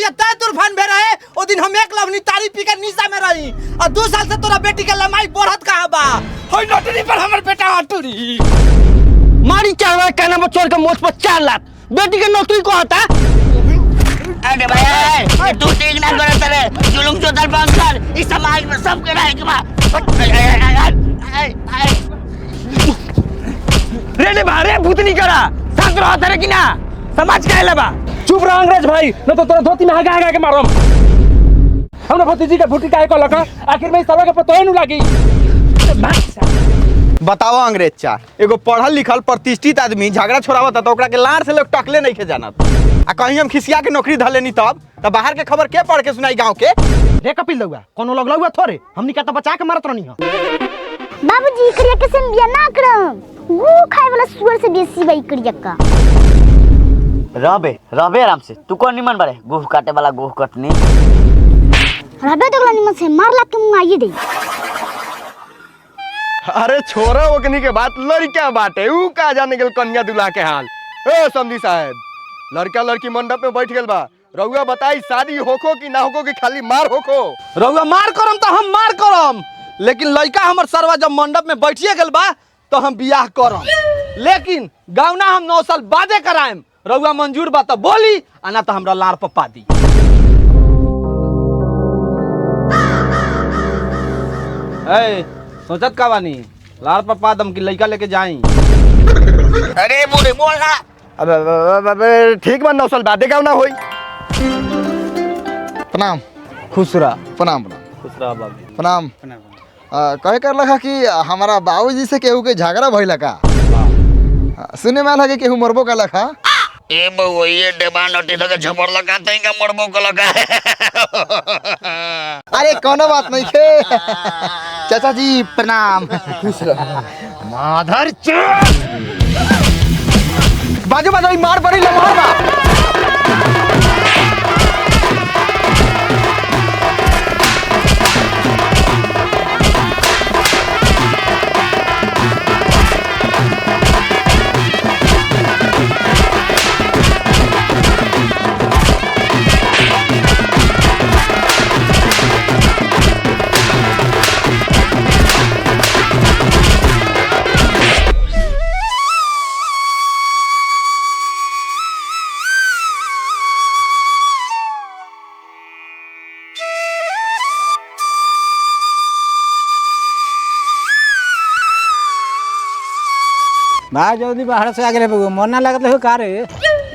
जहिया तय तूफान भे रहे ओ दिन हम एक लवनी तारी पी के निशा में रही और 2 साल से तोरा बेटी के लमाई बढ़त कहां बा होई नौकरी पर हमर बेटा हटुरी मारी चावा कहना में चोर के मोच पर 4 लाख बेटी के नौकरी को आता। अरे भाई तू ठीक ना करे तेरे जुलुम जो दल पर इस समाज में सब के रहे के बा रे बारे भूतनी करा साथ रहा तेरे की ना समाज का लेबा। चुप रह अंग्रेज भाई न तो तोरा धोती में हगा के मारम। हमरा भतीजी के फुटी काहे कहलक आखिर में सब के पतो न लागी। बताओ अंग्रेज चा एगो पढ़ल लिखल प्रतिष्ठित आदमी झगड़ा छोड़ावत तो ओकरा के लाड़ से लोग टकले नहीं के जानत आ कहीं हम खिसिया के नौकरी धले नहीं तब बाहर के खबर के पढ़ के सुनाई गांव के रे कपिल लौआ कोनो लग लौआ थोड़े हमनी का तो बचा के मारत रहनी ह। बाबूजी करिया के संग बिया ना करम गू खाए वाला सुअर से बेसी वही करिया का रबे आराम से तू कौन निमन बारे गोह काटे वाला गोह कटनी रबे तो निमन से मार ला के मुंह आइए दे। अरे छोरा ओकनी के बात लड़का बाटे ऊ का जाने गेल कन्या दुल्हा के हाल। ए समधी साहब लड़का लड़की मंडप में बैठ गेल बा रउआ बताई शादी होखो कि ना होखो कि खाली मार होखो। रउआ मार करम तो हम मार करम लेकिन लड़का हमर सरवा जब मंडप में बैठिए गेल बा तो हम बियाह करम लेकिन गावना हम 9 साल बादे कराएम रउआ मंजूर बा तो बोली आ ना तो हमरा लार पप्पा दी। ए सोचत का बानी लार पप्पा दम की लड़का लेके जाई। अरे बूढ़े बोल ना अब ठीक बा 9 साल बादे गाँव ना होई। प्रणाम खुश रह प्रणाम खुश रह बाबू प्रणाम। कहे कर लगा कि हमारा बाबूजी से केहू के झगड़ा भइल का सुने में आला कि केहू मरबो का लखा। ए बो ये डेबा नोटी लगा झपड़ लगा तई का मरबो का लगा। अरे कोनो बात नहीं खे चाचा जी प्रणाम। माधर चोर बाजू बाजू मार पड़ी ले मार बा। भाई जल्दी बाहर से आ गए मन ना लगत हो का रे।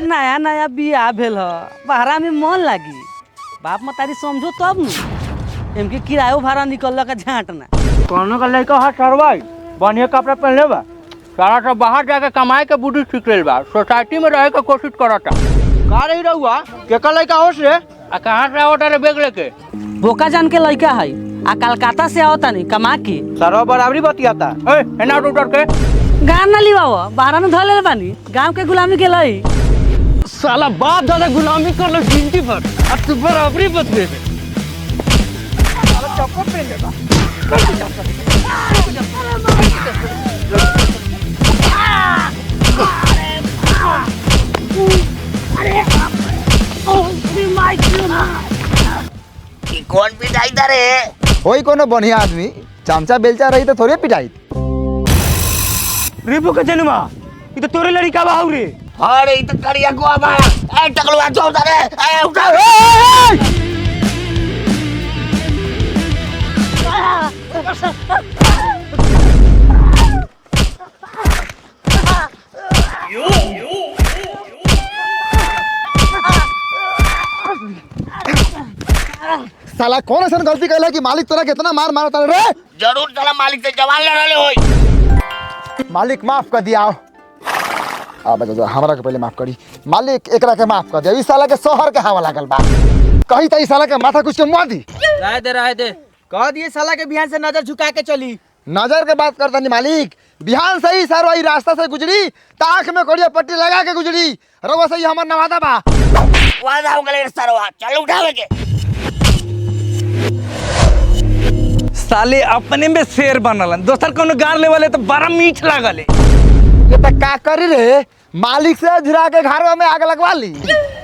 नया नया बियाह भेल ह बाहरा में मन लागी बाप मतारी समझो तब न इनके किरायो भाड़ा निकल का झांट ना कोनो का लड़का हाथ सरवाई बढ़िया कपड़ा पहनले बा सारा सब बाहर जाके कमाए के बुद्धि सीख लेल बा सोसाइटी में रहे के कोशिश करता का रही रहुआ केकर लड़का होश रे आ कहां से आवत रे बैग लेके बोका जान के लड़का है आ कलकत्ता से आवता नहीं कमा के सरवा बराबरी बतियाता ए एना उतर के गान ना लिवाओ बाहरा में धले बानी गांव के गुलामी के लई साला बाप दादा गुलामी कर लो जिंदगी भर अब तू बराबरी बदले साला चप्पल पहन ले बा। कि कौन पिटाई था रे होई कोनो बढ़िया आदमी चमचा बेलचा रही तो थोड़ी पिटाई। रिपो के जन्मा ये तो तोरे लड़का बाहु रे। अरे इ तो करिया को बा ए टकलवा चौदा रे ए उठा साला कौन ऐसा गलती कैला कि मालिक तोरा कितना मार मारता रे। जरूर साला मालिक से जवान लड़ले होई। मालिक माफ कर दिया अब हमरा के पहले माफ करी मालिक एकरा के माफ कर दिया। इस साला के शहर के हवा लागल बा कहीं तो इस साला के माथा कुछ के मुआ दी रह दे कह दिए साला के बिहान से नजर झुका के चली। नजर के बात करता नहीं मालिक बिहान से ही सर वही रास्ता से गुजरी ताख में कोड़िया पट्टी लगा के गुजरी रवा सही हमार नवादा बा वादा हो गले सरवा चल उठावे के साले अपने में शेर बनलन दोसर कोनो गार लेवले तो बड़ा मीठ लागले। ये तो का करी रे मालिक से झुरा के घरवा में आग लगवा ली।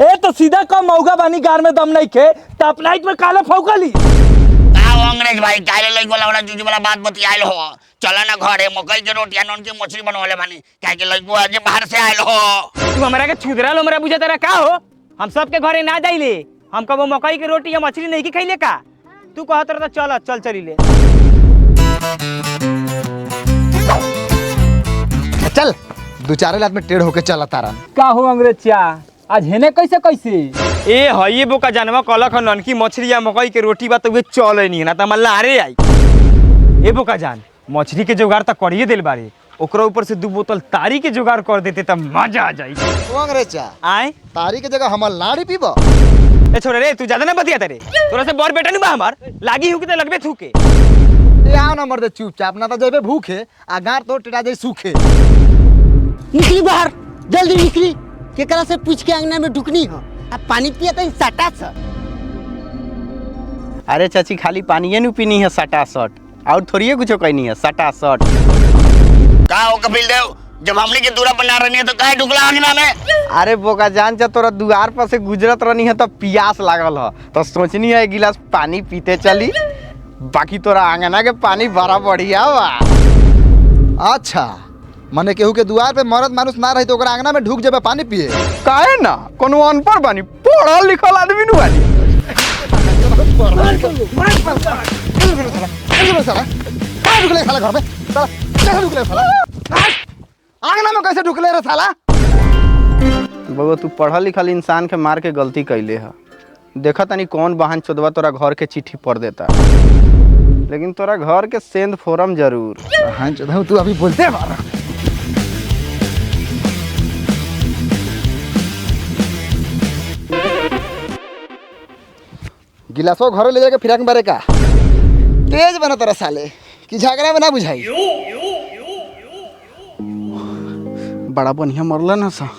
ए तो सीधा कम मौगा बानी गार में दम नहीं खे तो अपना में काला फौकली का अंग्रेज भाई काले लई वाला वाला जूजी वाला बात बतियाइल हो चला ना घरे मकई के रोटी नॉन की मछली बनवाले बानी काहे के लई आज बाहर से आइल हो। तू हमरा के छुदरा लोमरा बुझा तेरा का हो? हम सब के घरे ना जाइले, हम कबो मकई के रोटी या मछली नहीं की खइले का? तू कहत रह तो चल चलीले। चल 2-4 लात में टेढ़ होके चला तारा। का हो अंग्रेज चा आज हेने कैसे कैसे ए हइए बोका जानवा कलख ननकी मछली या मकई के रोटी बा तो वे चले नहीं ना त मल्ला अरे आई। ए बोका जान मछली के जुगाड़ त करिए दिल बारे ओकरा ऊपर से 2 बोतल तारी के जुगाड़ कर देते त मजा आ जाई। ओ अंग्रेजा आए तारी के जगह हमर लाड़ी पीबो। ए छोरे रे तू ज्यादा ना बतिया तेरे तोरा से बड़ बेटा नहीं बा हमार लागी हु के त लगबे थूके। ए आओ ना मर्दे चुपचाप ना तो जेबे भूखे आ गार तो टेढ़ा जाई सूखे। निकली बाहर जल्दी निकली केकरा से पूछ के अंगना में ढुकनी हो अब पानी पिया तो सटा सा। अरे चाची खाली पानी नु पीनी है सटा सट और थोड़ी कुछ कहनी है सटा सट। का हो कपिल देव जब हमने के दूरा बना रहनी है तो काहे ढुकला अंगना में? अरे बोका जान चा तोरा दुआर पर से गुजरत रहनी है तो प्यास लागल है तो सोचनी है एक गिलास पानी पीते चली बाकी तोरा आंगना के पानी बड़ा बढ़िया बा। अच्छा मने केहू के दुआर पे मर्द मानुस ना रही तो ओकरा आंगना में ढुक जेबे पानी पिए। काहे ना कोनो अनपढ़ बानी पढ़ल लिखल आदमी नु बानी। आंगना में कैसे ढुकले रे साला? बगो तू पढ़ल लिखल इंसान के मार के गलती कैले है देखा तनी कौन बहन चोदवा तोरा घर के चिट्ठी पढ़ देता लेकिन तोरा घर के सेंध फोरम जरूर। हाँ चोदवा तू अभी बोलते मार। गिलासो घरे ले जाके फिराक बारे का तेज बना तेरा साले कि झगड़ा में ना बुझाई। बड़ा बढ़िया मरला ना सा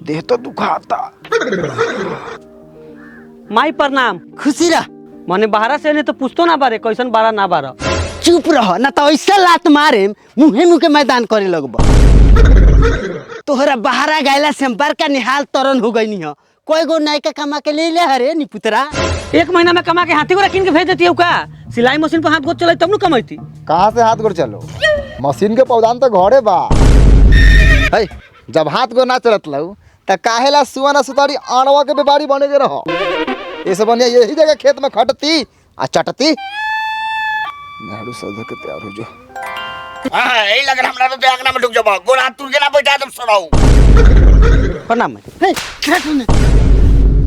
देह तो दुखाता। माई प्रणाम। खुशी रह मने बाहरा से नहीं तो पूछतो ना बारे कैसन बारा ना बारा। चुप रह ना तो ऐसा लात मारे मुहे मुँह के मैदान करे लगब। तोहरा बहारा गैला से हम बड़का निहाल तरन हो गई हो कोई गो नायका कमा के ले ले हरे नी पुतरा। 1 महीना में कमा के हाथी गोरा किन के भेज देती हो का? सिलाई मशीन पर हाथ गोद चलाई तब नु कमाईती। कहाँ से हाथ गोड़ चलो मशीन के पौधान तो घरे बा। है जब हाथ गोड़ ना चलत लऊ त काहेला सुआना सुतारी आणवा के व्यापारी बने के रहो। ये सब बनिया यही जगह खेत में खटती आ चटती नाड़ू सौदा के तैयार हो जो। हां यही लग रहा हमरा तो अंगना में ढुक जाबो गोड़ हाथ तुर के ना बैठा तुम सराऊ। प्रणाम।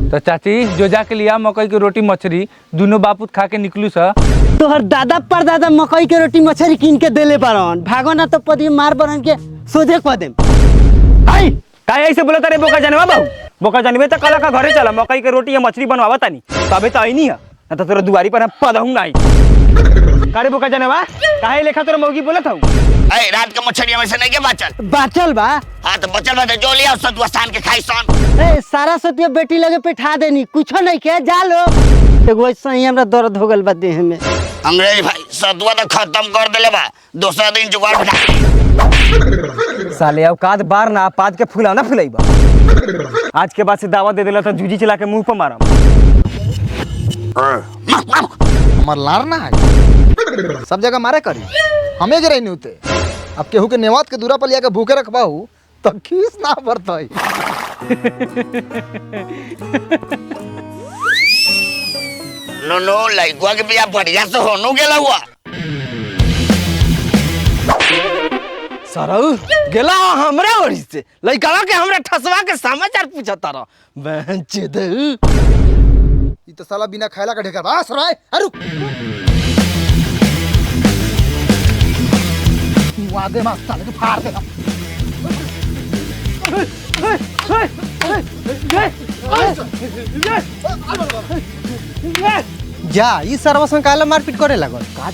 तो चाची जो जाके लिया मकई की रोटी मछली दोनों बापूत खा के निकलू सा। तोहर दादा परदादा मकई के रोटी मछली कीन के देले बारन भागो ना तो पदी मार बरन के सोझे कह देम। आई काहे ऐसे बोलत रे बोका जानवा बाबू बोका जानबे त कला का घरे चला मकई के रोटी या मछली बनवावा तानी तबे तो आई नहीं है ना तो तोरा दुआरी पर हम पदहू नहीं। कारे बोका जानवा काहे लेखा तोरा मौगी बोलत हूं? ए रात के मछली में से नहीं के बाचल बाचल बा। हां तो बचल बा तो जो लिया सतुआ सान के खाई सन। ए सारा सतिया बेटी लगे पिठा देनी कुछो नहीं के जा लो। एगो ऐसा ही हमरा दर्द हो गल बा देह में। अंग्रेज भाई सतुआ तो खत्म कर देले बा दूसरा दिन जुगाड़ बैठा। साले औकात बार ना पाद के फुलाव ना फुलाइबा। आज के बाद से दावा दे देला तो जूजी चला के मुंह पर मारम। हमार लार ना है सब जगह मारे करी हमें गिरई नहीं होते। अब केहू के नेवात के दूरा पर लिया के भूखे रखबाहू तो खीस ना बरतई। नो नो लइकवा के बिया बढ़िया से होनो गेला हुआ। सरऊ गेला हमरा ओरी से लइकावा के हमरा ठसवा के समाचार पूछता रह बहन चेदऊ। ई तो साला बिना खायला का ढेकर बा सराय अरु वादे मा साले के फाड़ दे। जा ई सर्वसंग काला मारपीट करे लागल का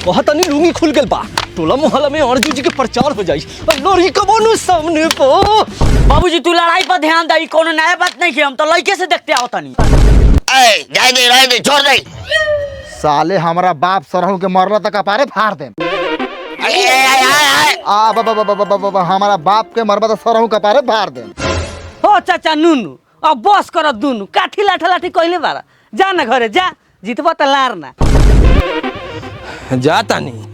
कहत नहीं लुंगी खुल गेल बा टोला मोहल्ला में अर्जुन जी के प्रचार हो जाई लोरी कबो सामने को। बाबूजी तू लड़ाई पर ध्यान दे, कोनो नया बात नहीं के, हम तो लड़के से देखते आओ तनी। ए जाए दे रह दे छोड़ दे। साले हमारा बाप सरहू के मरला तक अपारे फाड़ दे। आ बाबा हमारा बाप के मरबा तो सरहू के पारे फाड़ दे। हो चाचा नुनु अब बस कर दुनु, काठी लाठा लाठी कहले बारा, जा ना घरे जा, जीतबा त लार ना। जाता नहीं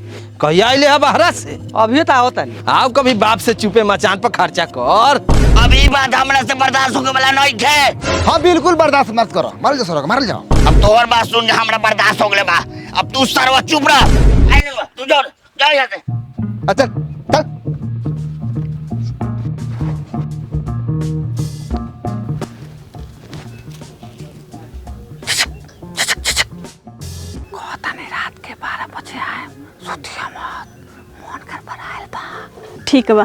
कहिया आइले है बहरा से? अभी तो आओ तनी। आओ कभी बाप से चुपे मचान पर खर्चा कर। अभी बात हमरा से बर्दाश्त होके वाला नहीं है। हाँ बिल्कुल बर्दाश्त मत करो, मार जाओ सरहू मार जाओ। अब तोहर बात सुन के हमरा बर्दाश्त हो गले बा। अब तू सरवा चुप रह। आइले तू जा यहाँ से। अच्छा चल। ठीक बा।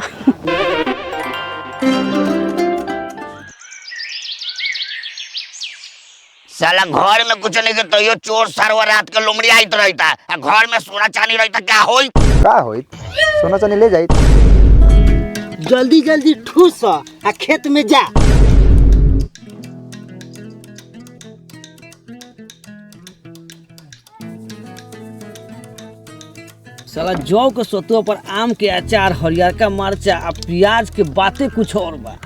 साला घर में कुछ नहीं के तो यो चोर सरवा रात के लोमड़ी आइत रहता, घर में सोना चांदी रहता, क्या होई? का होइत? सोना चांदी ले जाइत। जल्दी जल्दी ठूस आ खेत में जा। साला जौ के सतुआ पर आम के अचार, हरियर का मरचा आ प्याज के बातें कुछ और बा।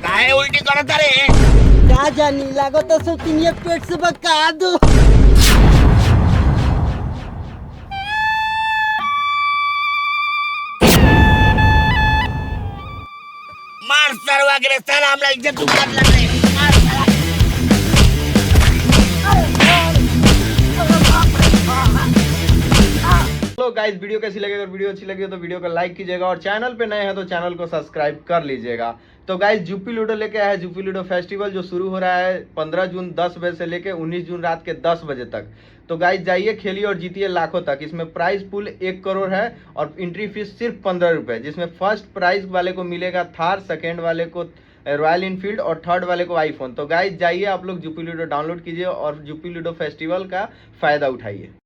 काहे उल्टी करत रे? का जानी लागो तो सोचनी पेट से बका दो। मार सरवा के साला हमरा इज्जत उतार ले। मार साला। हेलो गाइस, वीडियो कैसी लगी? अगर वीडियो अच्छी लगी हो तो वीडियो को लाइक कीजिएगा और चैनल पे नए हैं तो चैनल को सब्सक्राइब कर लीजिएगा। तो गाइस जुप्पी लूडो लेके आया है जुप्पी लूडो फेस्टिवल, जो शुरू हो रहा है 15 जून 10 बजे से लेके 19 जून रात के 10 बजे तक। तो गाइस जाइए, खेलिए और जीतिए लाखों तक। इसमें प्राइस पूल 1 करोड़ है और एंट्री फीस सिर्फ 15 रुपये, जिसमें फर्स्ट प्राइज वाले को मिलेगा थार, सेकेंड वाले को रॉयल इनफील्ड और थर्ड वाले को आईफोन। तो गाइस जाइए आप लोग जुप्पी लूडो डाउनलोड कीजिए और जुप्पी लूडो फेस्टिवल का फायदा उठाइए।